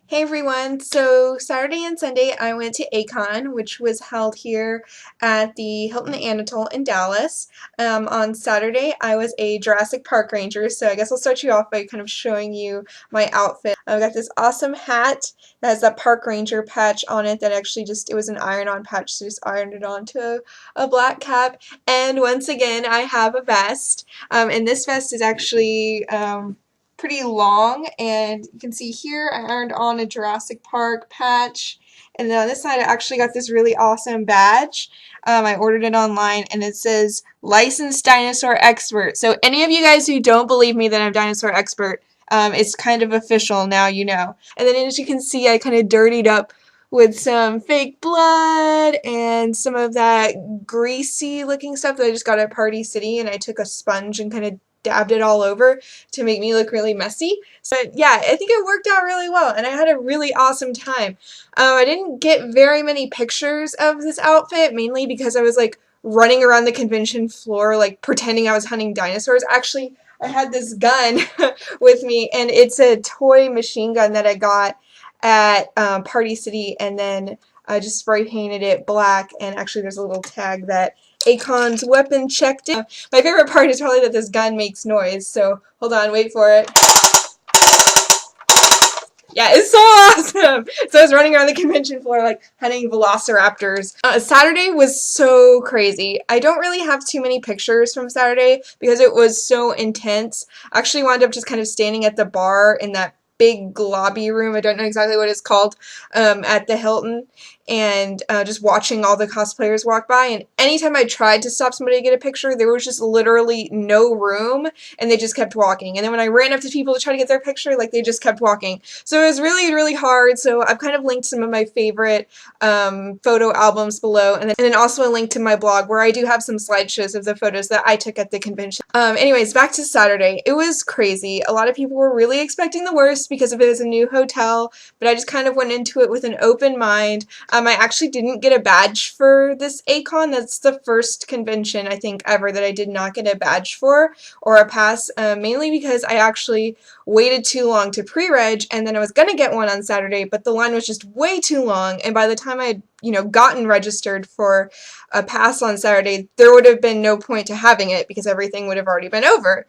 Hey everyone, so Saturday and Sunday I went to A-Kon, which was held here at the Hilton Anatole in Dallas. On Saturday I was a Jurassic Park ranger, so I guess I'll start you off by kind of showing you my outfit. I've got this awesome hat that has that park ranger patch on it that actually it was an iron-on patch, so just ironed it onto a black cap. And once again I have a vest, and this vest is actually pretty long, and you can see here I ironed on a Jurassic Park patch, and then on this side I actually got this really awesome badge. I ordered it online and it says licensed dinosaur expert. So any of you guys who don't believe me that I'm dinosaur expert, it's kind of official now, you know. And then as you can see, I kind of dirtied up with some fake blood and some of that greasy looking stuff that I just got at Party City, and I took a sponge and kind of dabbed it all over to make me look really messy. So yeah, I think it worked out really well and I had a really awesome time. I didn't get very many pictures of this outfit, mainly because I was like running around the convention floor like pretending I was hunting dinosaurs. Actually, I had this gun with me, and it's a toy machine gun that I got at Party City, and then I just spray painted it black, and actually there's a little tag that A-Kon's weapon checked in. My favorite part is probably that this gun makes noise, so hold on, wait for it. Yeah, it's so awesome! So I was running around the convention floor like hunting velociraptors. Saturday was so crazy. I don't really have too many pictures from Saturday because it was so intense. I actually wound up just kind of standing at the bar in that big lobby room, I don't know exactly what it's called, at the Hilton, and just watching all the cosplayers walk by, and anytime I tried to stop somebody to get a picture, there was just literally no room, and they just kept walking. And then when I ran up to people to try to get their picture, like they just kept walking. So it was really, really hard. So I've kind of linked some of my favorite photo albums below, and then also a link to my blog where I do have some slideshows of the photos that I took at the convention. Anyways, back to Saturday. It was crazy. A lot of people were really expecting the worst because of it as a new hotel, but I just kind of went into it with an open mind. I actually didn't get a badge for this A-Kon. That's the first convention, I think, ever that I did not get a badge for, or a pass, mainly because I actually waited too long to pre-reg, and then I was going to get one on Saturday, but the line was just way too long, and by the time I had, gotten registered for a pass on Saturday, there would have been no point to having it because everything would have already been over.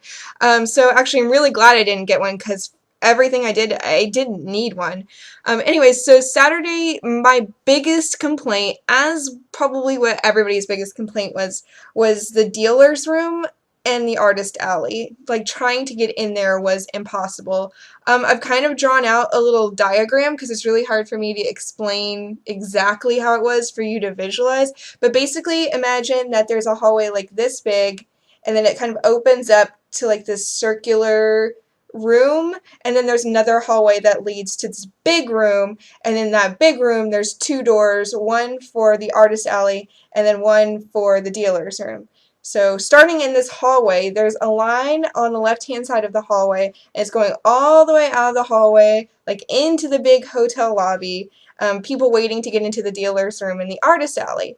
So actually I'm really glad I didn't get one because everything I didn't need one. Anyways, so Saturday, my biggest complaint, as probably what everybody's biggest complaint was the dealer's room and the artist alley. Like, trying to get in there was impossible. I've kind of drawn out a little diagram because it's really hard for me to explain exactly how it was for you to visualize. But basically, imagine that there's a hallway like this big, and then it kind of opens up to like this circular room, and then there's another hallway that leads to this big room, and in that big room there's two doors, one for the artist alley and then one for the dealer's room. So starting in this hallway, there's a line on the left hand side of the hallway, and it's going all the way out of the hallway like into the big hotel lobby, people waiting to get into the dealer's room and the artist alley.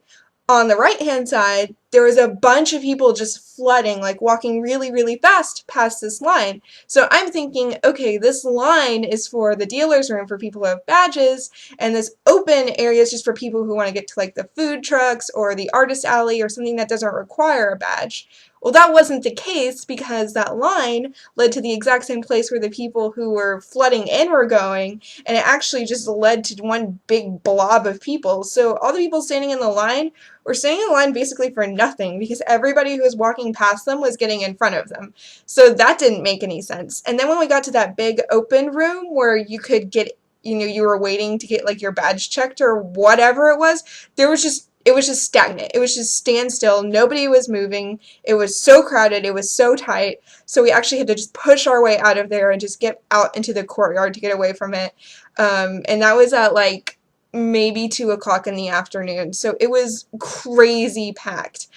On the right hand side, there was a bunch of people just flooding, like walking really, really fast past this line. So I'm thinking, okay, this line is for the dealer's room for people who have badges, and this open area is just for people who want to get to like the food trucks or the artist alley or something that doesn't require a badge. Well, that wasn't the case because that line led to the exact same place where the people who were flooding in were going, and it actually just led to one big blob of people. So all the people standing in the line were standing in line basically for nothing because everybody who was walking past them was getting in front of them. So that didn't make any sense. And then when we got to that big open room where you could get, you were waiting to get like your badge checked or whatever it was, it was just stagnant. It was just standstill. Nobody was moving. It was so crowded. It was so tight. So we actually had to just push our way out of there and just get out into the courtyard to get away from it. And that was at like maybe 2 o'clock in the afternoon. So it was crazy packed.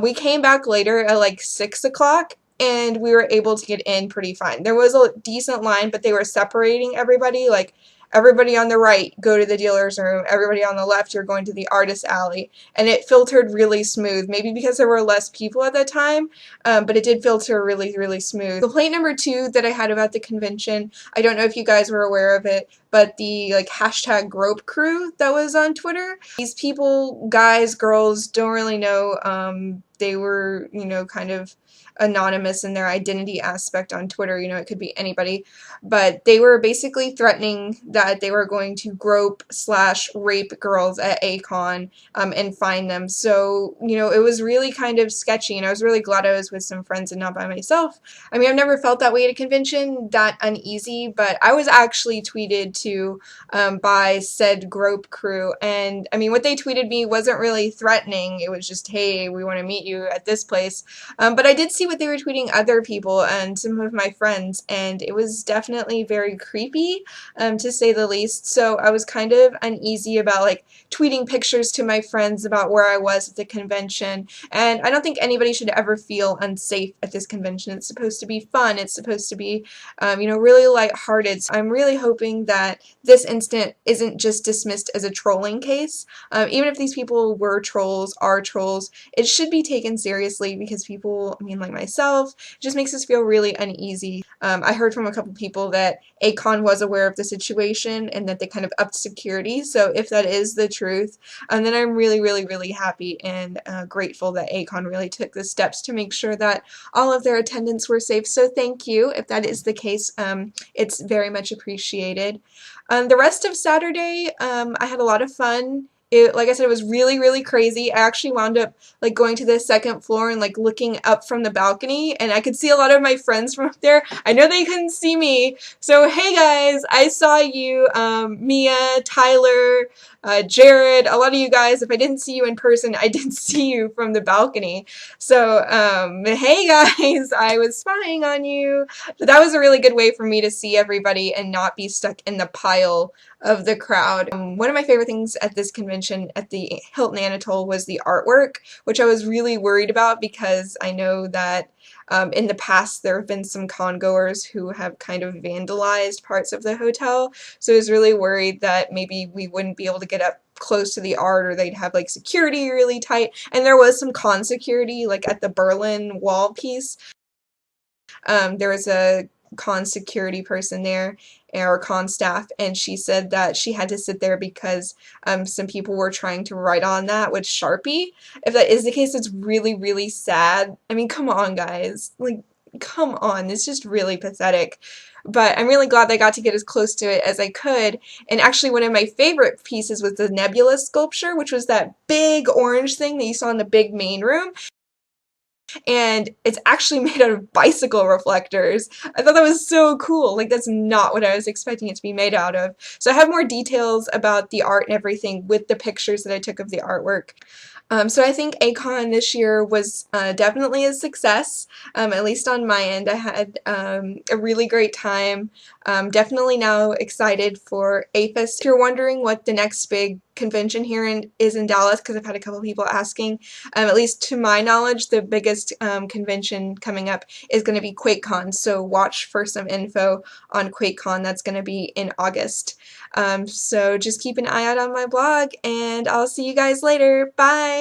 We came back later at like 6 o'clock, and we were able to get in pretty fine. There was a decent line, but they were separating everybody. Like, everybody on the right, go to the dealer's room. Everybody on the left, you're going to the artist alley. And it filtered really smooth, maybe because there were less people at that time, but it did filter really, really smooth. Complaint number 2 that I had about the convention, I don't know if you guys were aware of it, but the like hashtag grope crew that was on Twitter. These people, guys, girls, don't really know. They were, you know, kind of anonymous in their identity aspect on Twitter. You know, it could be anybody, but they were basically threatening that they were going to grope/rape girls at A-Kon and find them. So, you know, it was really kind of sketchy, and I was really glad I was with some friends and not by myself. I mean, I've never felt that way at a convention, that uneasy, but I was actually tweeted to by said grope crew, and I mean, what they tweeted me wasn't really threatening. It was just, hey, we want to meet you at this place. But I did see what they were tweeting other people and some of my friends, and it was definitely very creepy, to say the least. So I was kind of uneasy about like tweeting pictures to my friends about where I was at the convention, and I don't think anybody should ever feel unsafe at this convention. It's supposed to be fun. It's supposed to be, you know, really lighthearted. So I'm really hoping that this incident isn't just dismissed as a trolling case. Even if these people were trolls, are trolls, it should be taken seriously, because people, I mean, like myself, it just makes us feel really uneasy. I heard from a couple people that A-Kon was aware of the situation and that they kind of upped security. So if that is the truth, then I'm really, really, really happy and grateful that A-Kon really took the steps to make sure that all of their attendants were safe. So thank you. If that is the case, it's very much appreciated. The rest of Saturday, I had a lot of fun. Like I said, it was really, really crazy. I actually wound up like going to the second floor and like looking up from the balcony, and I could see a lot of my friends from up there. I know they couldn't see me, so hey guys, I saw you, Mia, Tyler, Jared, a lot of you guys. If I didn't see you in person, I did see you from the balcony. So hey guys, I was spying on you. But that was a really good way for me to see everybody and not be stuck in the pile of the crowd. One of my favorite things at this convention at the Hilton Anatole was the artwork, which I was really worried about, because I know that in the past there have been some con-goers who have kind of vandalized parts of the hotel, so I was really worried that maybe we wouldn't be able to get up close to the art, or they'd have like security really tight, and there was some con security like at the Berlin wall piece. There was a con security person there, or con staff, and she said that she had to sit there because some people were trying to write on that with Sharpie. If that is the case, it's really, really sad. I mean, come on, guys. Like, come on. It's just really pathetic. But I'm really glad that I got to get as close to it as I could. And actually, one of my favorite pieces was the nebula sculpture, which was that big orange thing that you saw in the big main room. And it's actually made out of bicycle reflectors. I thought that was so cool. Like, that's not what I was expecting it to be made out of. So I have more details about the art and everything with the pictures that I took of the artwork. So I think A-Kon this year was definitely a success, at least on my end. I had a really great time. Definitely now excited for A-Fest. If you're wondering what the next big convention here is in Dallas, because I've had a couple people asking, at least to my knowledge, the biggest convention coming up is going to be QuakeCon, so watch for some info on QuakeCon. That's going to be in August. So just keep an eye out on my blog, and I'll see you guys later. Bye!